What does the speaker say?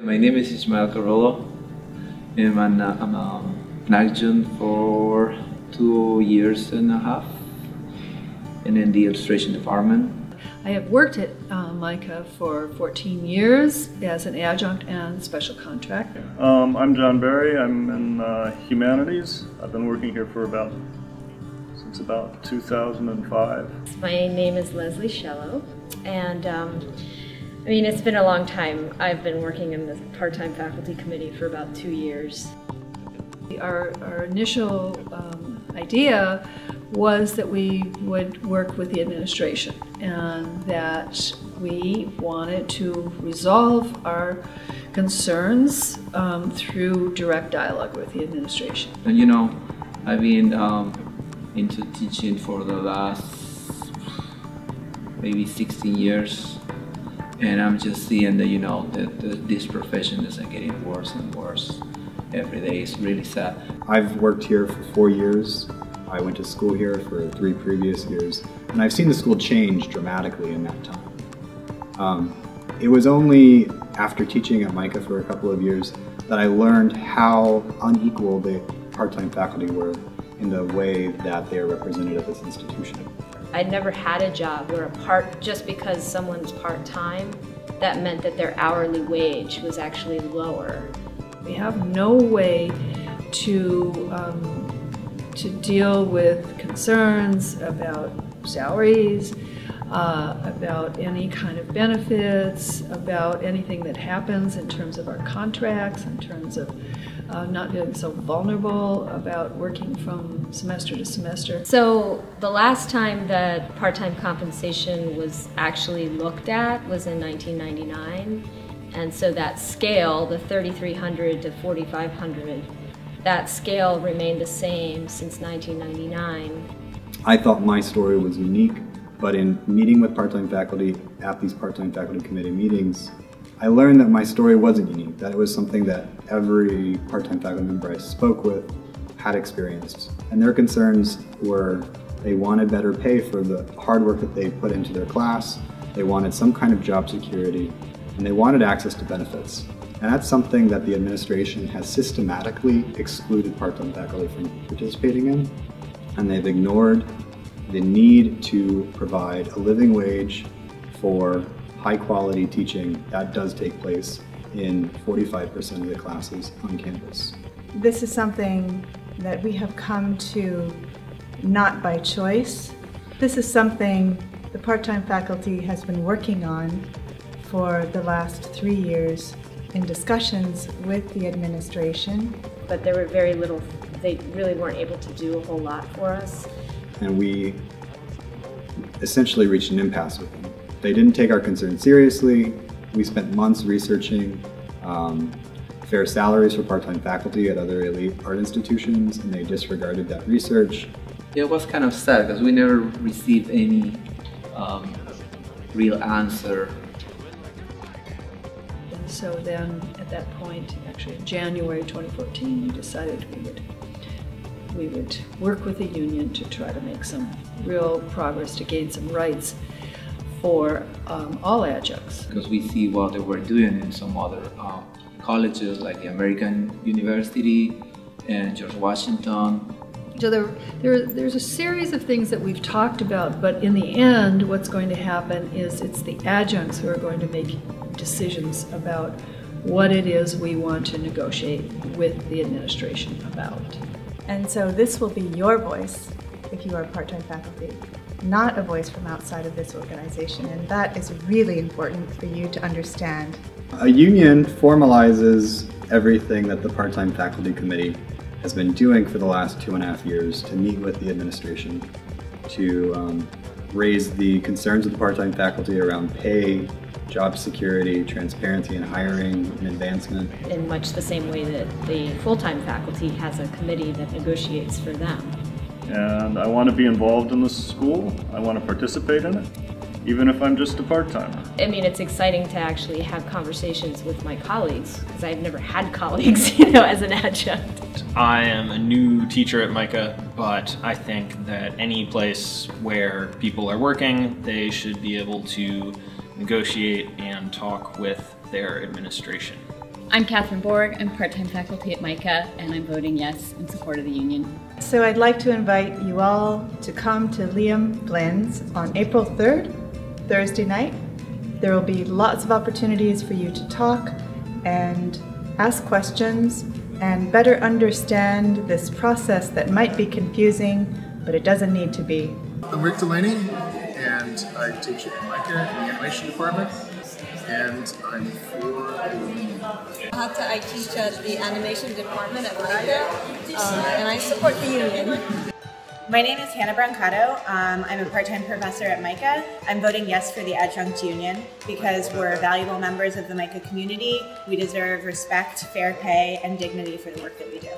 My name is Ismael Carollo, and I'm an adjunct for 2.5 years and in the illustration department. I have worked at Mica for 14 years as an adjunct and special contractor. I'm John Barry. I'm in Humanities. I've been working here since about 2005. My name is Leslie Shello, and I mean, it's been a long time. I've been working in the part-time faculty committee for about 2 years. Our initial idea was that we would work with the administration and that we wanted to resolve our concerns through direct dialogue with the administration. And you know, I've been into teaching for the last maybe 16 years. And I'm just seeing that, this profession is getting worse and worse every day. It's really sad. I've worked here for 4 years. I went to school here for 3 previous years, and I've seen the school change dramatically in that time. It was only after teaching at Mica for a couple of years that I learned how unequal the part-time faculty were in the way that they are represented at this institution. I'd never had a job where just because someone's part-time, that meant that their hourly wage was actually lower. We have no way to deal with concerns about salaries, about any kind of benefits, about anything that happens in terms of our contracts, in terms of not being so vulnerable, about working from semester to semester. So the last time that part-time compensation was actually looked at was in 1999. And so that scale, the 3,300 to 4,500, that scale remained the same since 1999. I thought my story was unique, but in meeting with part-time faculty at these part-time faculty committee meetings, I learned that my story wasn't unique, that it was something that every part-time faculty member I spoke with had experienced. And their concerns were they wanted better pay for the hard work that they put into their class, they wanted some kind of job security, and they wanted access to benefits. And that's something that the administration has systematically excluded part-time faculty from participating in, and they've ignored the need to provide a living wage for high-quality teaching that does take place in 45% of the classes on campus. This is something that we have come to not by choice. This is something the part-time faculty has been working on for the last 3 years in discussions with the administration. But there were very little, they really weren't able to do a whole lot for us. And we essentially reached an impasse with them. They didn't take our concerns seriously. We spent months researching fair salaries for part-time faculty at other elite art institutions, and they disregarded that research. It was kind of sad because we never received any real answer. And so then at that point, actually in January 2014, we decided we would work with the union to try to make some real progress to gain some rights for all adjuncts. Because we see what they were doing in some other colleges like the American University and George Washington. So there's a series of things that we've talked about, but in the end what's going to happen is it's the adjuncts who are going to make decisions about what it is we want to negotiate with the administration about. And so this will be your voice if you are part-time faculty, not a voice from outside of this organization, and that is really important for you to understand. A union formalizes everything that the part-time faculty committee has been doing for the last 2.5 years to meet with the administration, to raise the concerns of the part-time faculty around pay, job security, transparency in hiring, and advancement. In much the same way that the full-time faculty has a committee that negotiates for them. And I want to be involved in this school. I want to participate in it, even if I'm just a part-timer. I mean, it's exciting to actually have conversations with my colleagues, because I've never had colleagues, as an adjunct. I am a new teacher at Mica, but I think that any place where people are working, they should be able to negotiate and talk with their administration. I'm Catherine Borg. I'm part-time faculty at Mica, and I'm voting yes in support of the union. So I'd like to invite you all to come to Liam Flynn's on April 3rd, Thursday night. There will be lots of opportunities for you to talk and ask questions and better understand this process that might be confusing, but it doesn't need to be. I'm Rick Delaney, and I teach at Mica in the animation department, and I'm for the union. I teach at the animation department at Mica, and I support the union. My name is Hannah Brancato. I'm a part-time professor at Mica. I'm voting yes for the Adjunct Union because we're valuable members of the Mica community. We deserve respect, fair pay, and dignity for the work that we do.